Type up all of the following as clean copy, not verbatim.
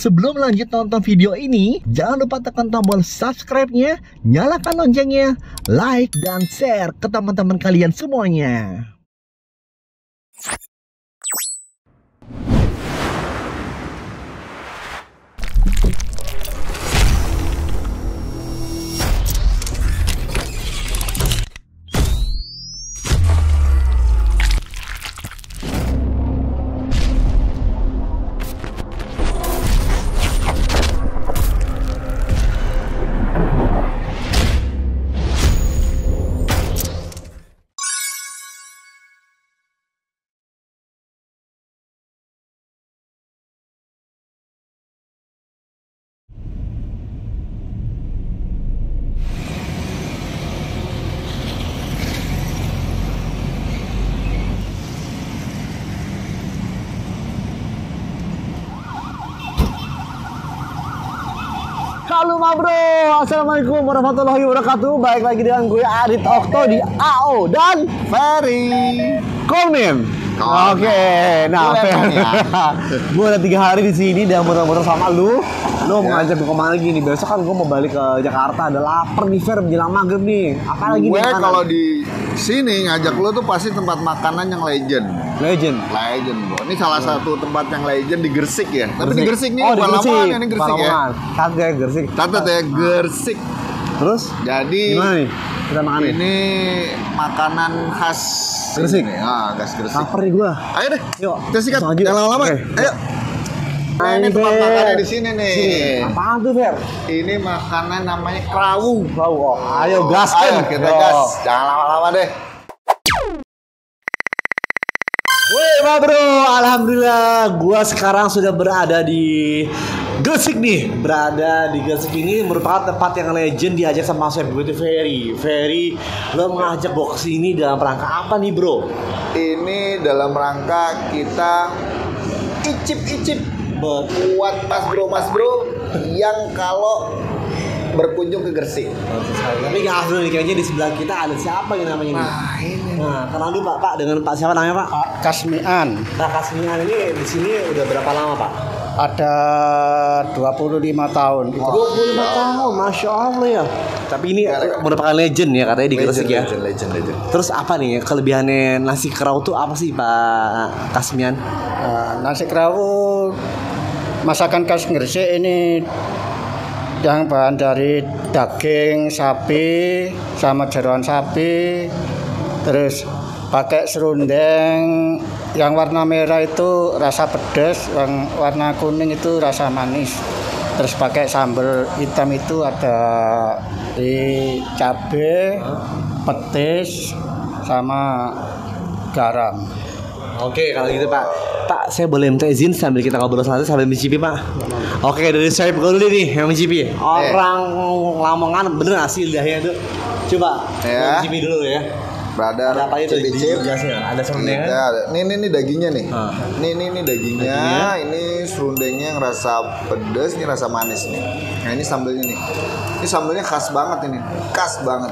Sebelum lanjut nonton video ini, jangan lupa tekan tombol subscribe-nya, nyalakan loncengnya, like dan share ke teman-teman kalian semuanya. Halo Ma Bro, assalamualaikum warahmatullahi wabarakatuh. Baik lagi dengan gue Adit Okto di AO dan Ferry Konim. Oke, nah gue udah 3 hari di sini dan muter-muter sama lu. Lu mau ngajak gue kemana lagi nih? Besok kan gue mau balik ke Jakarta. Ada lapar nih Fer, menjelang maghrib nih. Apa lagi gue nih? kalau di sini ngajak lu tuh pasti tempat makanan yang legend bro. Ini salah satu tempat yang legend di Gresik ya. Tapi di Gresik nih bukan Lamongan, ini Gresik ya. Kagak Gresik. Catat ya, Gresik. Terus? Jadi gimana nih? Kita makan ini makanan khas Gresik. Khas Gresik. Lapar nih gua. Ayo deh. Yuk, kita sikat. langsung aja. Jangan lama-lama. Oke. Ayo. Nah, ini tempat makannya di sini nih. Apaan tuh, Fer? Ini makanan namanya krawu. Oh, ayo gas kan. Ayo kita gas. Jangan lama-lama deh. Wih, Ma Bro, alhamdulillah gua sekarang sudah berada di Gresik nih. Berada di Gresik ini merupakan tempat yang legend diajak sama saya gue Ferry. Ferry, lo mengajak gua ke sini dalam rangka apa nih, Bro? Ini dalam rangka kita icip-icip buat mas bro yang kalau berkunjung ke Gresik. Tapi nggak afdol nih, kayaknya di sebelah kita ada siapa yang namanya nih? Nah ini. Nah, kenal dulu Pak dengan Pak siapa namanya Pak? Pak Kasmian. Pak Kasmian ini di sini udah berapa lama Pak? Ada 25 tahun. 25 tahun, Masya Allah ya. Tapi ini merupakan legend ya katanya di Gresik ya. Legend. Terus apa nih kelebihannya nasi kerau tuh apa sih Pak Kasmian? Nasi kerawu masakan khas Gresik ini yang bahan dari daging sapi sama jeroan sapi, terus pakai serundeng yang warna merah itu rasa pedas, yang warna kuning itu rasa manis, terus pakai sambal hitam itu ada di cabai, petis sama garam. Oke, kalau gitu Pak. Pak, saya boleh minta izin sambil kita ngobrol santai sambil mencicipi Pak? Oke, dari saya dulu nih yang mencicipi. Orang Lamongan bener asli lidahnya tuh. Coba ya. mencicipi dulu ya. Brother, ada apa itu? cip-cip. Ada serundeng. Ini dagingnya nih. Ini dagingnya. Ini serundengnya yang rasa pedas, ini rasa manis nih. Nah ini sambelnya nih. Ini sambelnya khas banget ini, khas banget.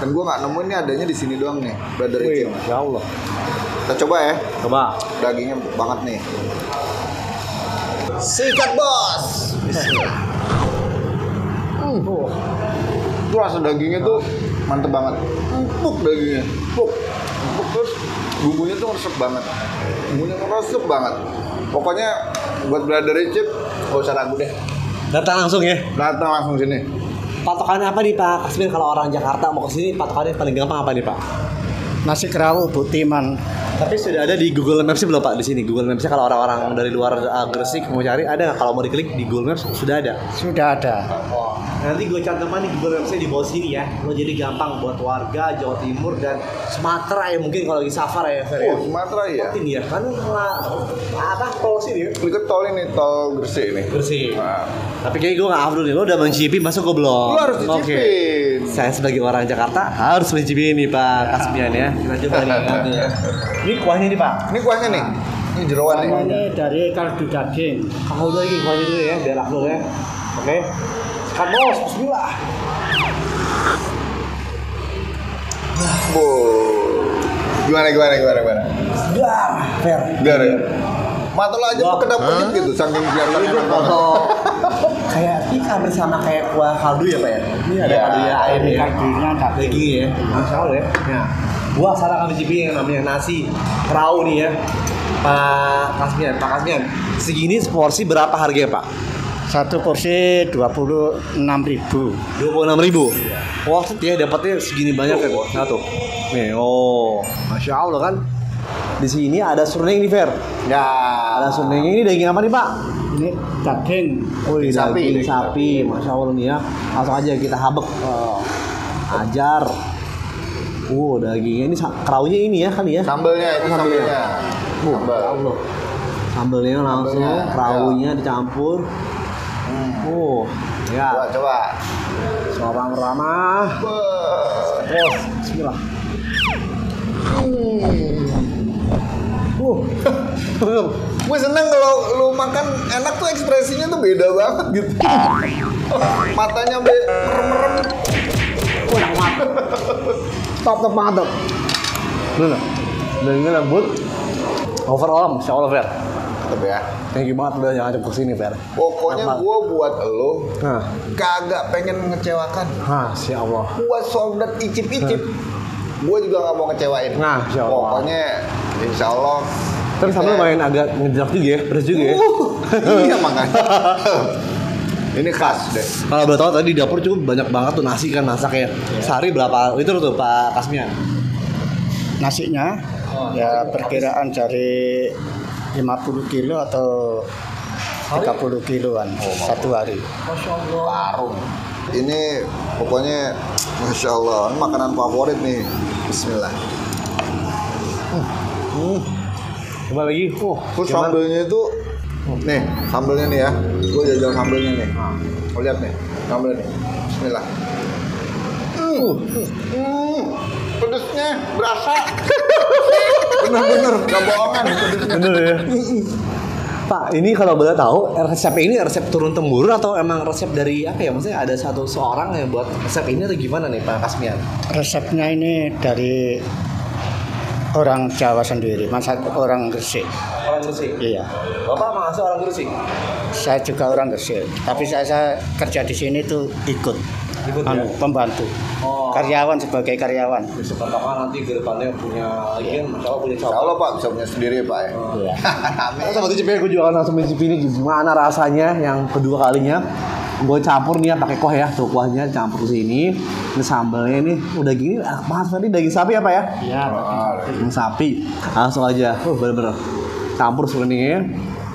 Dan gue nggak nemuin ini adanya di sini doang nih, brother. Ya Allah. Kita coba ya. Coba. Dagingnya banget nih. Sikat bos. Itu rasa dagingnya tuh mantep banget. Empuk dagingnya. Empuk terus bumbunya tuh resep banget. Pokoknya buat brother Icip gak usah ragu deh. Datang langsung ya. Datang langsung sini. Patokannya apa nih Pak Kasmin kalau orang Jakarta mau kesini? Patokannya paling gampang apa nih Pak? Nasi kerawu Butiman. Tapi sudah ada di Google Maps belum Pak di sini? Google Maps kalau orang-orang dari luar Gresik mau cari ada nggak? Kalau mau diklik di Google Maps sudah ada. Sudah ada. Oh, nanti gue cantumkan di Google Maps di bawah sini ya. Lo jadi gampang buat warga Jawa Timur dan Sumatera ya mungkin kalau lagi safar ya. Oh, Sumatera ya. Ini ya kan apa tol sini? Ikut tol ini, tol Gresik ini. Gresik. Nah. Tapi kayak gue nggak afdol nih. Lo udah mencicipi, masa gue belum? Lo harus cicipin. Saya sebagai orang Jakarta harus mencicipi ini Pak Kasmian ya. Kita coba nih ya. Ini kuahnya nih Pak. Ini kuahnya nih. Ini jeroan nih. Ini dari kaldu daging. Kamu lagi kuahnya dulu ya, biar afdol ya. Oke. Sekarang bos, bismillah. Gimana? Sudah, fair. Biar ya. Mata lo aja kedap-kedip gitu saking kelihatan Ini enak banget. kalau kayak ikan bersama kayak kuah kaldu ya Pak ya. Ini ada Iya, kaldu ya air ya. Kaldunya Daging ya. Masya Allah ya. Nah, gua salah kami cipin yang namanya nasi perahu nih ya. Pak Kasmian. Segini seporsi berapa harganya Pak? satu porsi 26.000. 26.000. Wah, ya dapatnya segini banyak ya satu. Nih, masya Allah kan. Di sini ada surning nih Fer. Ya, Ada surning ini daging apa nih Pak? Ini daging Daging sapi. sapi, masya Allah nih ya. Langsung aja kita habek. Ajar. Dagingnya ini keraunya ini ya kali ya. sambelnya itu sambelnya. Sambel. Allah. Sambelnya langsung, Sambelnya, keraunya dicampur. Ya. Coba. Seorang ramah. Wah. Bismillah. Gue seneng kalau lu makan enak tuh ekspresinya tuh beda banget gitu. Matanya merem-merem. Top mantap. Bener. Dagingnya lembut. Overall, masya Allah Fer. Mantep ya. Thank you banget udah ngajak ke sini Fer. Pokoknya gue buat lo Nah, kagak pengen mengecewakan. masya Allah. Buat soldat icip-icip, gue juga nggak mau ngecewain. Nah, insya Allah. Pokoknya insya Allah. Tapi sambil main agak ngejelak juga ya, pedas juga ya. Iya makanya. Ini khas deh. Kalau boleh tahu tadi di dapur cukup banyak banget tuh nasi kan masaknya. Sehari berapa liter tuh Pak Kasmian? nasinya ya perkiraan dari 50 kilo atau 30 kiloan satu hari. Warung. Ini pokoknya masya Allah. Ini makanan favorit nih. Bismillah. Coba lagi. Terus sambelnya itu nih, sambelnya nih ya. Gue jajal sambelnya nih. Kau lihat nih, sambelnya nih. Bismillah. Pedesnya berasa. Bener-bener, gak bohongan pedesnya. Bener ya. Pak, ini kalau boleh tahu resep ini resep turun temurun atau emang resep dari apa ya? Maksudnya ada seorang yang buat resep ini atau gimana nih Pak Kasmian? Resepnya ini dari orang Jawa sendiri, masak orang Gresik. Orang Gresik. Iya. Bapak masuk orang Gresik. Saya juga orang Gresik, tapi saya kerja di sini tuh ikut ya? pembantu. Oh. Karyawan sebagai karyawan. Siapa tahu kan nanti ke depannya punya lagi kan, masya Allah punya Insya Allah Pak bisa punya sendiri Pak ya. Iya. Nah, sama TCP gue juga langsung mencicipi ini gimana rasanya yang kedua kalinya. Gue campur nih ya pakai kuah ya, tuh kuahnya campur sini. Ini sambalnya nih udah gini, banget tadi daging sapi apa ya? Iya. Daging sapi. Langsung aja, bener-bener campur sebenarnya.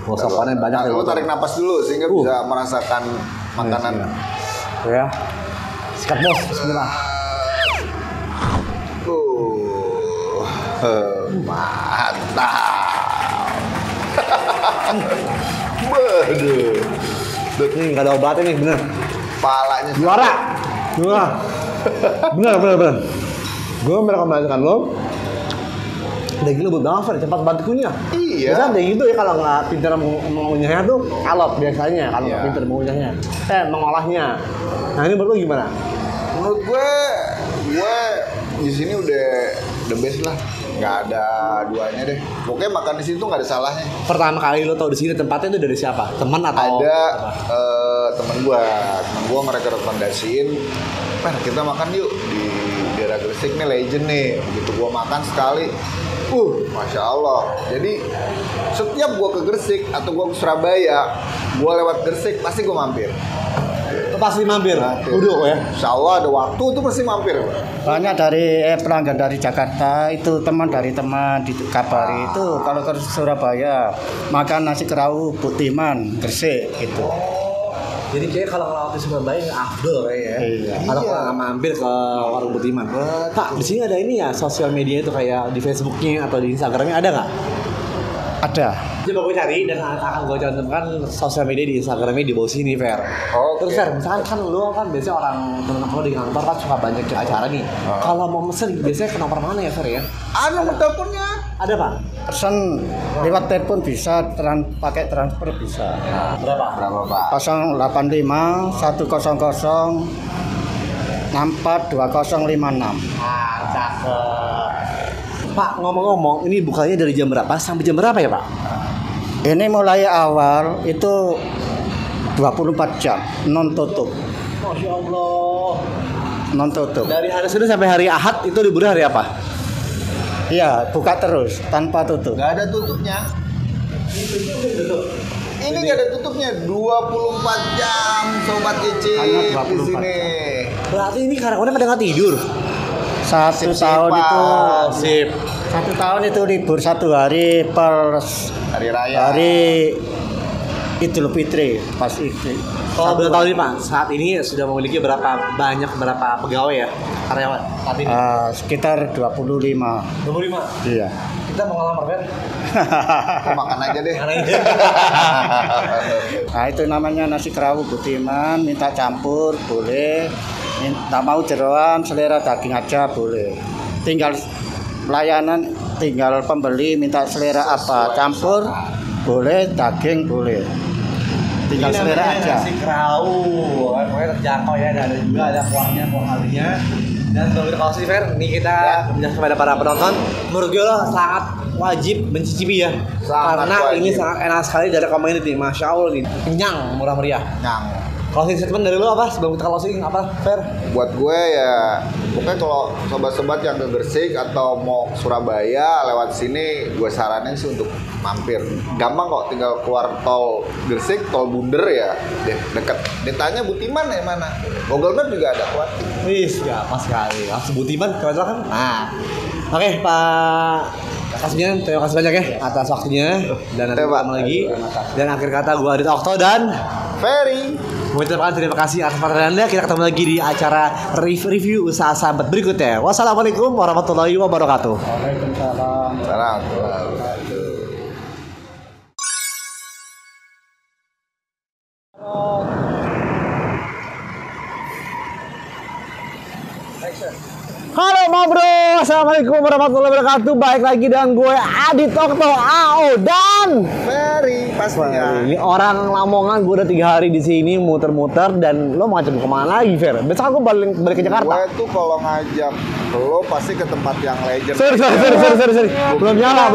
Gosokannya banyak ya. Lu tarik napas dulu sehingga bisa merasakan makanan. Ya. Sikat bos, bismillah. Mantap. Waduh. Ini nggak ada obatnya nih, bener. Palanya Juara. Bener. Gue merekomendasikan lo. Daging lo banget, Fer. Cepat banget kunyah. Iya. Biasanya daging itu ya kalau nggak pintar mengunyahnya tuh alot biasanya. Kalau nggak Iya. pintar mengunyahnya, mengolahnya. Nah ini menurut lo gimana? menurut gue di sini udah the best lah, nggak ada duanya deh. Pokoknya makan di sini tuh nggak ada salahnya. Pertama kali lo tau di sini tempatnya itu dari siapa? Teman atau? Ada temen gue mereka rekomendasiin, "Fer, kita makan yuk di daerah Gresik nih, legend nih." Begitu gue makan sekali, masya Allah. Jadi setiap gue ke Gresik atau gue ke Surabaya, gue lewat Gresik pasti gue mampir. Pasti mampir. Udah ya. Insya Allah ada waktu tuh pasti mampir. Banyak dari pelanggan dari Jakarta itu teman dari teman dikabari itu kalau ke Surabaya makan nasi kerawu Butiman Gresik gitu. Jadi kayak kalau ngelawat di Surabaya nggak afdol ya. Iya. Kalau nggak mampir ke warung Butiman. Pak, di sini ada ini ya sosial media itu kayak di Facebooknya atau di Instagramnya ada nggak? Ada. Coba gue cari dan akan gue cantumkan sosial media di Instagramnya di bawah sini, Fer. Oke. Terus Fer, misalkan kan lu kan biasanya orang teman-teman lo di kantor kan suka banyak acara nih. Kalau mau mesen biasanya ke nomor mana ya, Fer ya? Ada nomor teleponnya. Ada Pak? Pesan lewat telepon bisa, pakai transfer bisa. Berapa? Berapa Pak? 085 100 64 2056. Cakep. Pak, ngomong-ngomong, ini bukanya dari jam berapa sampai jam berapa ya, Pak? Ini mulai awal itu 24 jam non tutup. Masya Allah. Non tutup. Dari hari Senin sampai hari Ahad itu liburnya hari apa? Iya, buka terus tanpa tutup. Nggak ada tutupnya. Ini nggak ada tutupnya 24 jam sobat kecil Hanya di 24 sini. Berarti ini karyawannya pada nggak tidur. Satu Sip-sipan. tahun itu Sip. 1 tahun itu libur 1 hari per Hari raya. hari Idul Fitri pas itu. Kalau boleh tahu nih Pak, saat ini sudah memiliki berapa pegawai ya karyawan saat ini? Sekitar 25. 25. Iya. Kita mau ngelamar Fer. Makan aja deh. Nah itu namanya nasi kerawu Butiman, minta campur boleh, minta mau jeroan selera daging aja boleh. Tinggal layanan, tinggal pembeli minta selera apa, campur boleh, daging boleh. Tinggal Ini selera namanya aja. nasi kerawu, pokoknya terjangkau ya, dan ada juga ada kuahnya, kuah kalinya. Dan kalau sih Fer, ini kita menjelaskan kepada para penonton, menurut gue lo sangat wajib mencicipi ya, Sangat karena wajib. ini sangat enak sekali dari community, masya Allah nih, kenyang, murah meriah. Nyang. Closing statement dari lo apa sebelum kita closing apa Fer? Buat gue ya, pokoknya kalau sobat-sobat yang ke Gresik atau mau ke Surabaya lewat sini, gue saranin sih untuk mampir. Gampang kok, tinggal keluar tol Gresik, tol Bunder ya, deket. Ditanya Butiman ya mana? Google Map juga ada kuat. Wih, gampang sekali. Langsung Butiman, kebetulan kan? Nah, oke Pak Kasmian, terima kasih banyak ya atas waktunya dan nanti Pak. ketemu lagi. Dan akhir kata gue Adit Okto dan Ferry. mengucapkan terima kasih atas perhatian Anda. Kita ketemu lagi di acara review usaha sahabat berikutnya. Wassalamualaikum warahmatullahi wabarakatuh. Waalaikumsalam. Salam. Halo Ma Bro, assalamualaikum warahmatullahi wabarakatuh. Baik lagi dengan gue Adit Okto AO dan Ferry pastinya. ini orang Lamongan. Gue udah 3 hari di sini muter-muter dan lo mau ngajak gue kemana lagi Fer? Besok aku balik ke Jakarta. Gue tuh kalau ngajak lo pasti ke tempat yang legend. Sorry. Belum nyala.